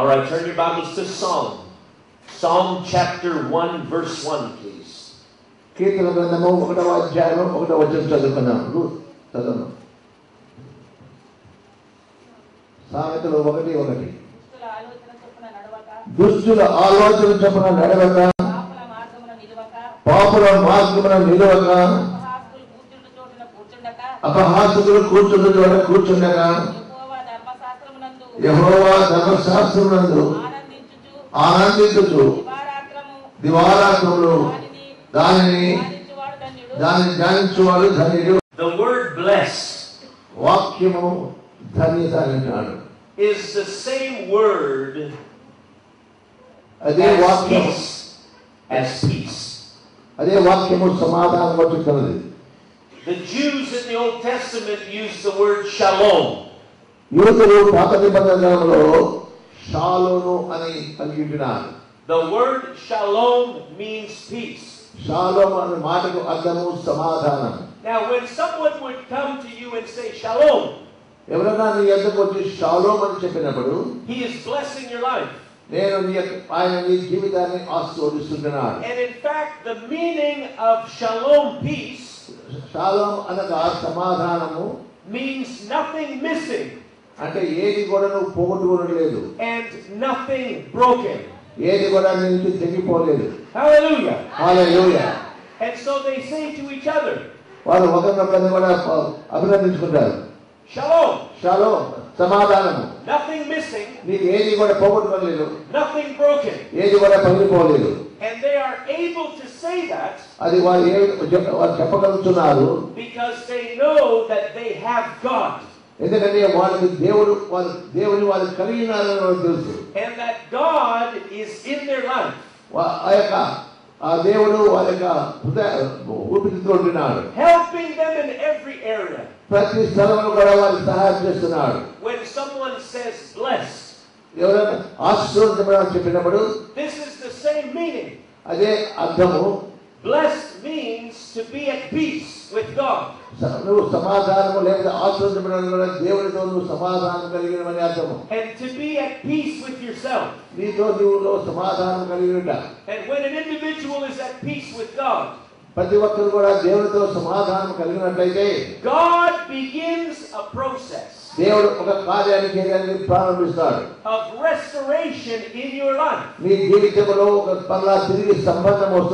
All right, turn your Bibles to Psalm. Psalm chapter 1, verse 1, please. కీర్తన గ్రంథము 1వ అధ్యాయం 1వ వచనం చదువుకుందాం. చదువు. సామెతలు 1:1. దుష్టుల ఆలోచన చొప్పున నడవక, పాపుల మార్గమున నిలవక, అపహాసకులు కూర్చున్న చోట కూర్చుండక, యెహోవా ధర్మశాస్త్రమునందు ఆనందించుచు దివారాత్రములు దానిని ధ్యానించువాడు ధన్యుడు. The word bless వాక్యము ధన్యత అంటాడు. is the same word అదే వాక్యం as peace. అదే వాక్యము సమాధానం వచ్చుతున్నది. The Jews in the Old Testament used the word shalom. యూదులు పాత నిబంధనలో షాలోను అని పలికింటున్నారు. The word shalom means peace. షాలోము అనే మాటకు అర్థము సమాధానం. Now when someone would come to you and say shalom, ఎవరైనా నీ యొద్దకు వచ్చి షాలోమ్ అని చెప్పినప్పుడు he is blessing your life. ఆయన నీ జీవితాన్ని ఆశీర్వదిస్తున్నాడు. And in fact the meaning of shalom, peace, shalom అనగా సమాధానము, means nothing missing అంటే ఏది కూడా నువ్వు పోగొట్టుకోలేదు, and nothing broken. ఏది కూడా నీ నుంచి తెగిపోలేదు. Hallelujah. Hallelujah. And so they say to each other, వారు ఒకరినొకరిని కూడా అభినందించుకుంటారు. shalom, షాలోమ్ సమాధానము, nothing missing, నీకు ఏది కూడా పోగొట్టుకోలేదు, nothing broken. ఏది కూడా పగిలిపోలేదు. And they are able to say that అది వారు చెప్పగలుగుతున్నారు because they know that they have God. ఎందుకంటే వాళ్ళకి దేవుని వాళ్ళు కలిగి ఉన్నారని వాళ్ళకి తెలుసు. And that God is in their life. ఆ దేవుడు వాళ్ళ యొక్క ఊపిరితో ఉంటున్నాడు, helping them in every area. ప్రతి స్థలంలో కూడా వారికి సహాయం చేస్తున్నాడు. When someone says bless, ఎవరైనా ఆశీర్వదించమని చెప్పినప్పుడు this is the same meaning. అదే అర్థము. Blessed means to be at peace with God. నువ్వు సమాధానము లేదా ఆశీర్వదించడం కూడా దేవుడితో నువ్వు సమాధానం కలిగినవని అర్థము. And to be at peace with yourself. నీతో నువ్వు సమాధానం కలిగి ఉంట. And when an individual is at peace with God, ప్రతి ఒక్కరు కూడా దేవుడితో సమాధానం కలిగినట్లయితే God begins a process దేవుడు ఒక కార్యాన్ని చేయడానికి ప్రారంభిస్తాడు. of restoration in your life. నీ జీవితంలో ఒక పర్లా తిరిగి సంబంధం వస్తుంది.